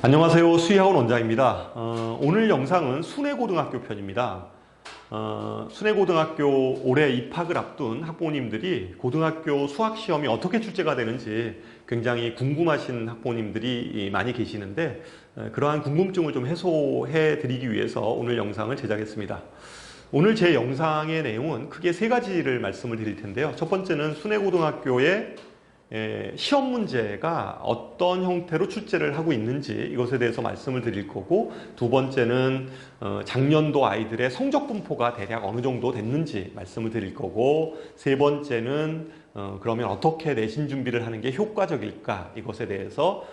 안녕하세요. 수의학원 원장입니다. 오늘 영상은 순회고등학교 편입니다. 순회고등학교 올해 입학을 앞둔 학부모님들이 고등학교 수학시험이 어떻게 출제가 되는지 굉장히 궁금하신 학부모님들이 많이 계시는데 그러한 궁금증을 좀 해소해 드리기 위해서 오늘 영상을 제작했습니다. 오늘 제 영상의 내용은 크게 세 가지를 말씀을 드릴 텐데요. 첫 번째는 순회고등학교의 시험 문제가 어떤 형태로 출제를 하고 있는지 이것에 대해서 말씀을 드릴 거고, 두 번째는 작년도 아이들의 성적 분포가 대략 어느 정도 됐는지 말씀을 드릴 거고, 세 번째는 그러면 어떻게 내신 준비를 하는 게 효과적일까, 이것에 대해서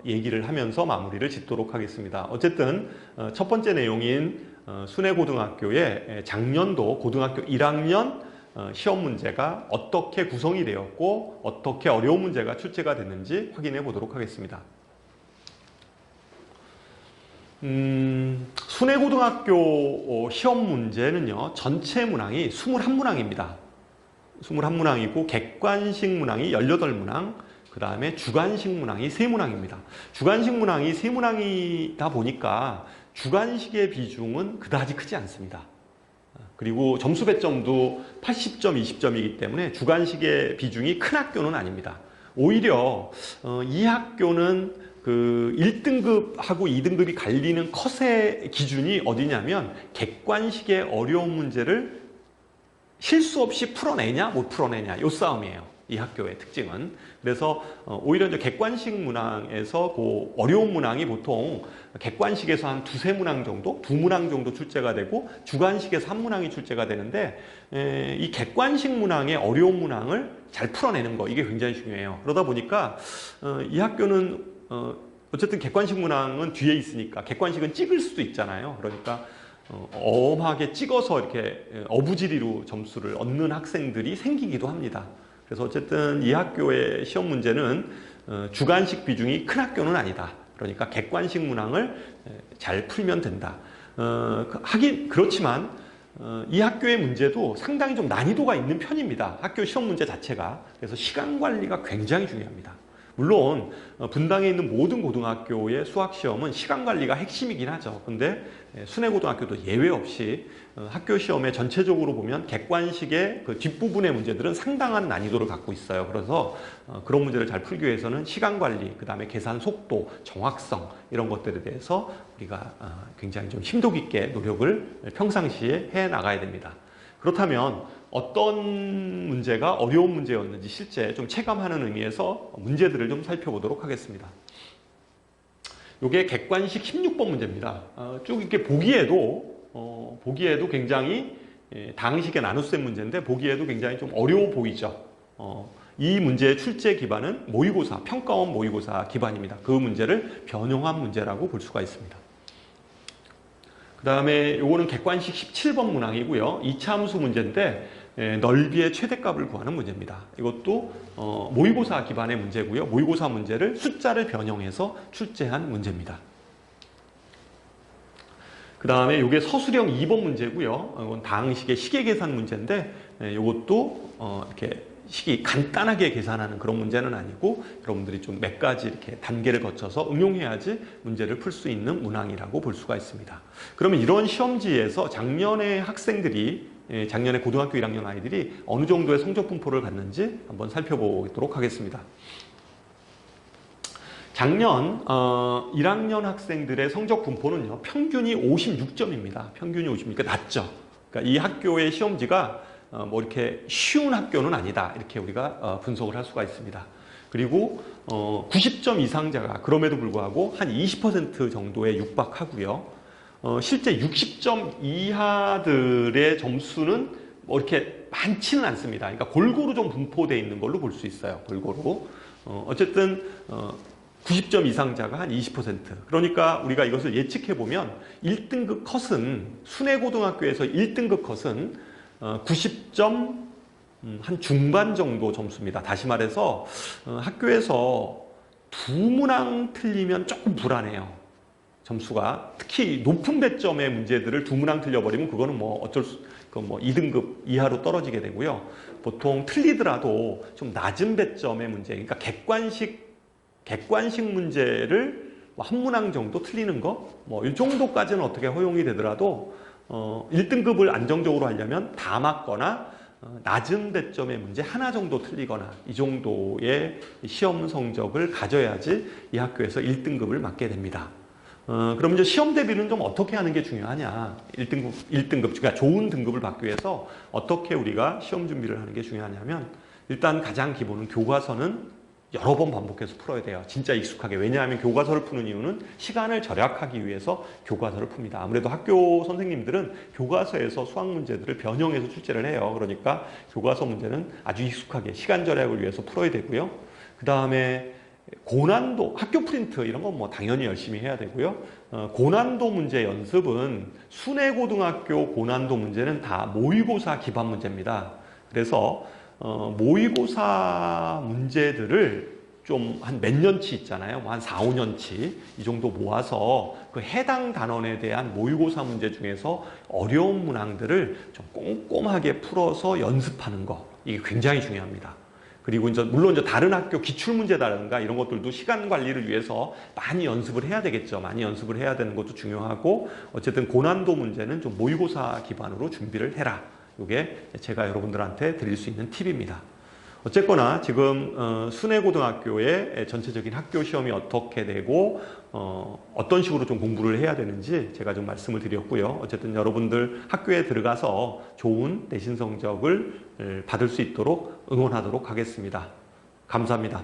얘기를 하면서 마무리를 짓도록 하겠습니다. 어쨌든 첫 번째 내용인 순회고등학교의 작년도 고등학교 1학년 시험 문제가 어떻게 구성이 되었고 어떻게 어려운 문제가 출제가 됐는지 확인해 보도록 하겠습니다. 순회고등학교 시험 문제는요, 전체 문항이 21문항입니다. 21문항이고 객관식 문항이 18문항, 그 다음에 주관식 문항이 3문항입니다. 주관식 문항이 3문항이다 보니까 주관식의 비중은 그다지 크지 않습니다. 그리고 점수 배점도 80점, 20점이기 때문에 주관식의 비중이 큰 학교는 아닙니다. 오히려 이 학교는 그 1등급하고 2등급이 갈리는 컷의 기준이 어디냐면 객관식의 어려운 문제를 실수 없이 풀어내냐 못 풀어내냐, 이 싸움이에요. 이 학교의 특징은. 그래서 오히려 이제 객관식 문항에서 그 어려운 문항이 보통 객관식에서 한 두세 문항 정도, 두 문항 정도 출제가 되고 주관식에서 한 문항이 출제가 되는데, 이 객관식 문항의 어려운 문항을 잘 풀어내는 거, 이게 굉장히 중요해요. 그러다 보니까 이 학교는 어쨌든 객관식 문항은 뒤에 있으니까 객관식은 찍을 수도 있잖아요. 그러니까 엄하게 찍어서 이렇게 어부지리로 점수를 얻는 학생들이 생기기도 합니다. 그래서 어쨌든 이 학교의 시험 문제는 주관식 비중이 큰 학교는 아니다. 그러니까 객관식 문항을 잘 풀면 된다. 하긴 그렇지만 이 학교의 문제도 상당히 좀 난이도가 있는 편입니다. 학교 시험 문제 자체가. 그래서 시간 관리가 굉장히 중요합니다. 물론 분당에 있는 모든 고등학교의 수학시험은 시간 관리가 핵심이긴 하죠. 근데 순회고등학교도 예외 없이 학교 시험에 전체적으로 보면 객관식의 그 뒷부분의 문제들은 상당한 난이도를 갖고 있어요. 그래서 그런 문제를 잘 풀기 위해서는 시간 관리, 그 다음에 계산 속도, 정확성, 이런 것들에 대해서 우리가 굉장히 좀 심도 깊게 노력을 평상시에 해 나가야 됩니다. 그렇다면 어떤 문제가 어려운 문제였는지 실제 좀 체감하는 의미에서 문제들을 좀 살펴보도록 하겠습니다. 이게 객관식 16번 문제입니다. 쭉 이렇게 보기에도 굉장히 당식의 나눗셈 문제인데 보기에도 굉장히 좀 어려워 보이죠. 이 문제의 출제 기반은 모의고사, 평가원 모의고사 기반입니다. 그 문제를 변형한 문제라고 볼 수가 있습니다. 그 다음에 요거는 객관식 17번 문항이고요. 이차함수 문제인데 넓이의 최대값을 구하는 문제입니다. 이것도 모의고사 기반의 문제고요. 모의고사 문제를 숫자를 변형해서 출제한 문제입니다. 그 다음에 이게 서술형 2번 문제고요. 이건 다항식의 시계 계산 문제인데 이것도 이렇게 식이 간단하게 계산하는 그런 문제는 아니고 여러분들이 좀 몇 가지 이렇게 단계를 거쳐서 응용해야지 문제를 풀 수 있는 문항이라고 볼 수가 있습니다. 그러면 이런 시험지에서 작년에 고등학교 1학년 아이들이 어느 정도의 성적 분포를 갖는지 한번 살펴보도록 하겠습니다. 작년 1학년 학생들의 성적 분포는요, 평균이 56점입니다. 평균이 56점, 그러니까 낮죠. 그러니까 이 학교의 시험지가 뭐 이렇게 쉬운 학교는 아니다, 이렇게 우리가 분석을 할 수가 있습니다. 그리고 90점 이상자가 그럼에도 불구하고 한 20% 정도에 육박하고요. 실제 60점 이하들의 점수는 뭐 이렇게 많지는 않습니다. 그러니까 골고루 좀 분포되어 있는 걸로 볼 수 있어요. 골고루. 어쨌든 90점 이상자가 한 20%. 그러니까 우리가 이것을 예측해 보면 1등급 컷은, 순회고등학교에서 1등급 컷은 90점 한 중반 정도 점수입니다. 다시 말해서 학교에서 두 문항 틀리면 조금 불안해요. 점수가. 특히 높은 배점의 문제들을 두 문항 틀려버리면 그거는 뭐 어쩔 수, 뭐 2등급 이하로 떨어지게 되고요. 보통 틀리더라도 좀 낮은 배점의 문제, 그러니까 객관식 문제를 한 문항 정도 틀리는 거, 뭐 이 정도까지는 어떻게 허용이 되더라도 1등급을 안정적으로 하려면 다 맞거나 낮은 배점의 문제 하나 정도 틀리거나 이 정도의 시험 성적을 가져야지 이 학교에서 1등급을 맞게 됩니다. 그럼 이제 시험 대비는 좀 어떻게 하는 게 중요하냐? 1등급, 그러니까 좋은 등급을 받기 위해서 어떻게 우리가 시험 준비를 하는 게 중요하냐면 일단 가장 기본은 교과서는 여러 번 반복해서 풀어야 돼요. 진짜 익숙하게. 왜냐하면 교과서를 푸는 이유는 시간을 절약하기 위해서 교과서를 풉니다. 아무래도 학교 선생님들은 교과서에서 수학 문제들을 변형해서 출제를 해요. 그러니까 교과서 문제는 아주 익숙하게 시간 절약을 위해서 풀어야 되고요. 그 다음에 고난도, 학교 프린트 이런 건 뭐 당연히 열심히 해야 되고요. 고난도 문제 연습은 순회고등학교 고난도 문제는 다 모의고사 기반 문제입니다. 그래서 모의고사 문제들을 좀 한 몇 년치 있잖아요. 뭐 한 4, 5년치 이 정도 모아서 그 해당 단원에 대한 모의고사 문제 중에서 어려운 문항들을 좀 꼼꼼하게 풀어서 연습하는 거, 이게 굉장히 중요합니다. 그리고 이제 물론 이제 다른 학교 기출문제라든가 이런 것들도 시간 관리를 위해서 많이 연습을 해야 되겠죠. 많이 연습을 해야 되는 것도 중요하고, 어쨌든 고난도 문제는 좀 모의고사 기반으로 준비를 해라. 이게 제가 여러분들한테 드릴 수 있는 팁입니다. 어쨌거나 지금 순회고등학교의 전체적인 학교 시험이 어떻게 되고 어떤 식으로 좀 공부를 해야 되는지 제가 좀 말씀을 드렸고요. 어쨌든 여러분들 학교에 들어가서 좋은 내신 성적을 받을 수 있도록 응원하도록 하겠습니다. 감사합니다.